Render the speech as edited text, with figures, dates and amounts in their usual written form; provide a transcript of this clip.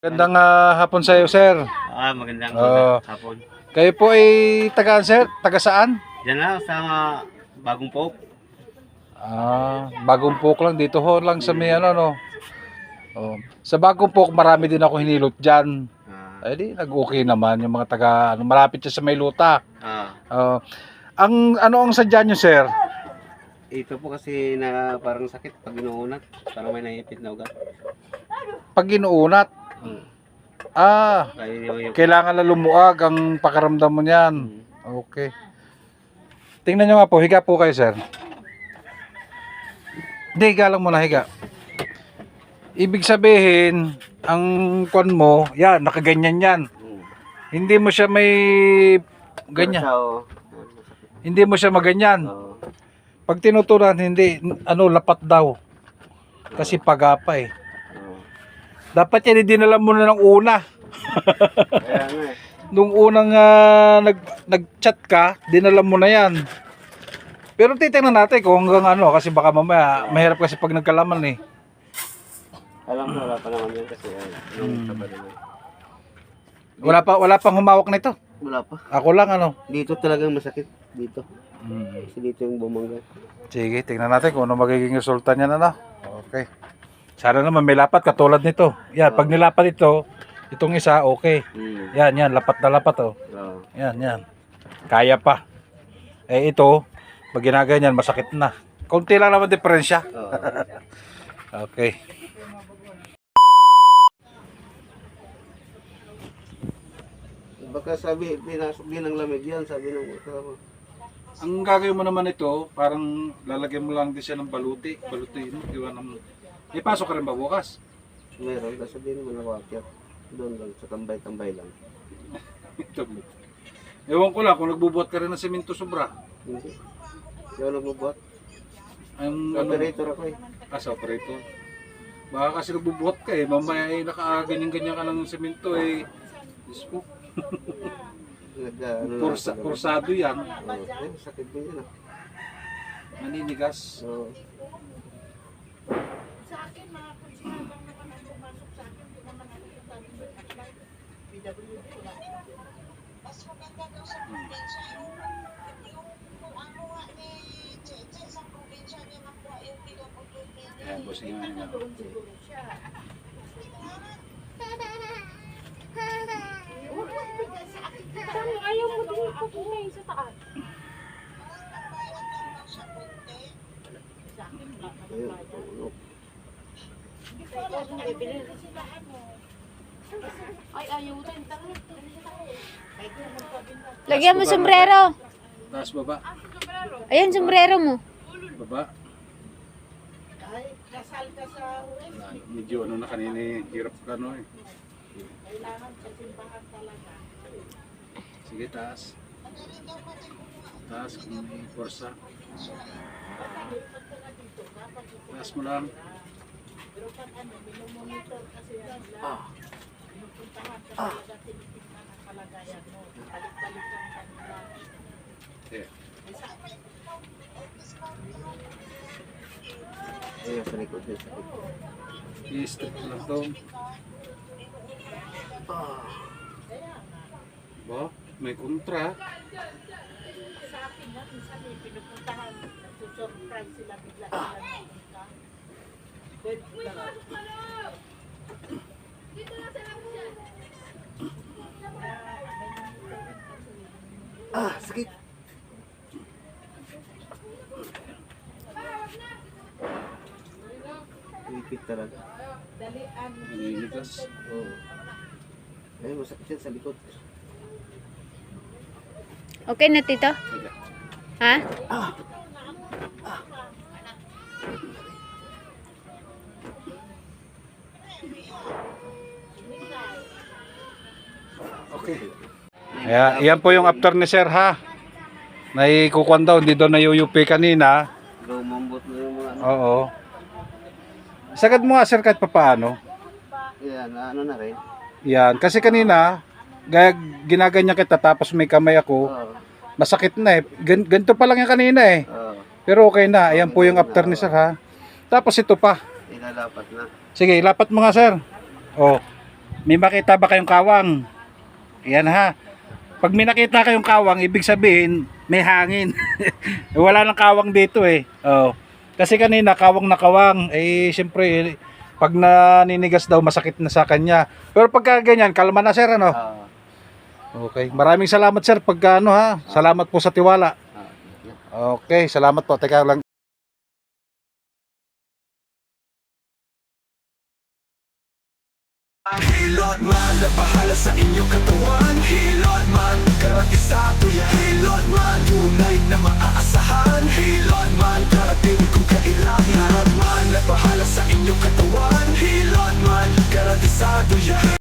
Magandang hapon sa iyo, sir. Magandang hapon. Kayo po ay tagaan, sir? Taga saan? Diyan lang sa Bagong Pope. Bagong Pok lang. Dito ho lang sa may ano, no? Sa Bagong Pok, marami din ako hinilot dyan. Ay di, nag-okay naman yung mga taga, malapit siya sa may luta. Ang sadya nyo, sir? Ito po kasi na parang sakit pag inuunat. Parang may naipit na ugat. Pag inuunat, Kaya kailangan na lumuag ang pakaramdam mo niyan. Okay. Tingnan nyo nga po, higa po kayo, sir. Hindi, higa lang muna, higa. Ibig sabihin, ang kon mo, yan, nakaganyan yan. Hindi mo siya may ganyan. Hindi mo siya maganyan. Pag tinuturan, hindi, lapat daw. Kasi pagapa eh. Dapat yan, dinala mo na ng una. Nung unang nag-chat ka, dinala mo na yan. Pero titingnan natin kung hanggang kasi baka mamaya, mahirap kasi pag nagkalaman eh. Alam ko, wala pa naman yan kasi yung Sabado na. Wala pang humawak nito. Wala pa. Ako lang Dito talagang masakit. Dito. Kasi dito yung bumangga. Sige, tingnan natin kung ano magiging resulta niya na. Okay. Sana naman may lapat katulad nito. Yan, pag nilapat ito, itong isa, okay. Yan, lapat na lapat Yan. Kaya pa. Eh ito, pag ginaganyan, masakit na. Konti lang naman diferensya. Okay. Baka sabi, pinasok din ng lamig yan, sabi ng kasama. Ang gagawin mo naman ito, parang lalagyan mo lang din siya ng baluti. Baluti, iwan ng... Pasok ka rin ba bukas? Meron, sabihin mo na wakyat. Doon lang, sa tambay-tambay lang. Ewan ko lang kung nagbubuhat ka rin ng semento sobra. Hindi. Kaya nagbubuhat. Operator ako eh. Sa operator. Baka kasi nagbubuhat ka eh. Mamaya ay nakaganyan-ganyan ka ng semento eh. Ispo. Pursado yan. Sakit din yan. Maninigas. Sa akin, mga konsumador naman ang pumasok sa akin, hindi naman ako sabi ng PWD, wala ko. Mas maganda daw sa probinsya yung kung ano nga ni Cheche sa probinsya niya nakuha yung PWD. Ayan, bossing nga nila. Doon siguro siya. Sabi, ayaw mo din ipapumay sa taas. Sa akin, wala ka ng bayan. Ay, ayaw din. Lagyan mo sombrero. Taas baba. Ayun, sombrero mo. Baba. Ay, kasal ka sa West. Medyo na kanina hirap ka eh. Kailangan sa simbahan talaga. Sige, taas. Taas kung may forsa. Taas mo lang. Pero pag minumonitor kasi yan lang. Pinupuntahan kasi talaga tinitignan ang kalagayan mo. Balik-balik ang kanila. Yeah. Ayun, sa likod din. I-strip mo lang ito. Ba? May kontra. Sa akin na, minsan pinupuntahan, nagsusurprise sila bigla sila nagpunta. Then, Sakit. Ipit talaga. dalian. Naninigas. Oo. Ayun, masakit yan sa likod. Okay na, tito? Sige. Ha? Okay. Yan po yung after ni sir ha. Naikukuan daw, hindi daw nayuyupi kanina. Lumambot na yung mga Oo. Sagad mo nga sir kahit papaano. Yan, ano na rin. Yan. Kasi kanina, ginaganyan kita tapos may kamay ako. Masakit na eh. Ganito pa lang yung kanina eh. Pero okay na. Ayan po yung after ni sir ha. Tapos ito pa. Ilalapat na. Sige, ilapat mo nga sir. Oh. may makita ba kayong kawang? Yan ha. Pag may nakita kayong kawang, ibig sabihin, may hangin. Wala nang kawang dito eh. Oh. Kasi kanina, kawang na kawang. Eh, siyempre, pag naninigas daw, masakit na sa kanya. Pero pagka ganyan, kalma na sir, ano? Ah, Okay. Maraming salamat sir, pagka ano ha. Salamat po sa tiwala. Okay, salamat po. Teka lang. Hilot man na bahala sa inyong katawan. Hilot man, karatisado yan. Hilot man, tunay na maaasahan. Hilot man, karating kung kailangan. Hilot man na bahala sa inyong katawan. Hilot man, karatisado yan.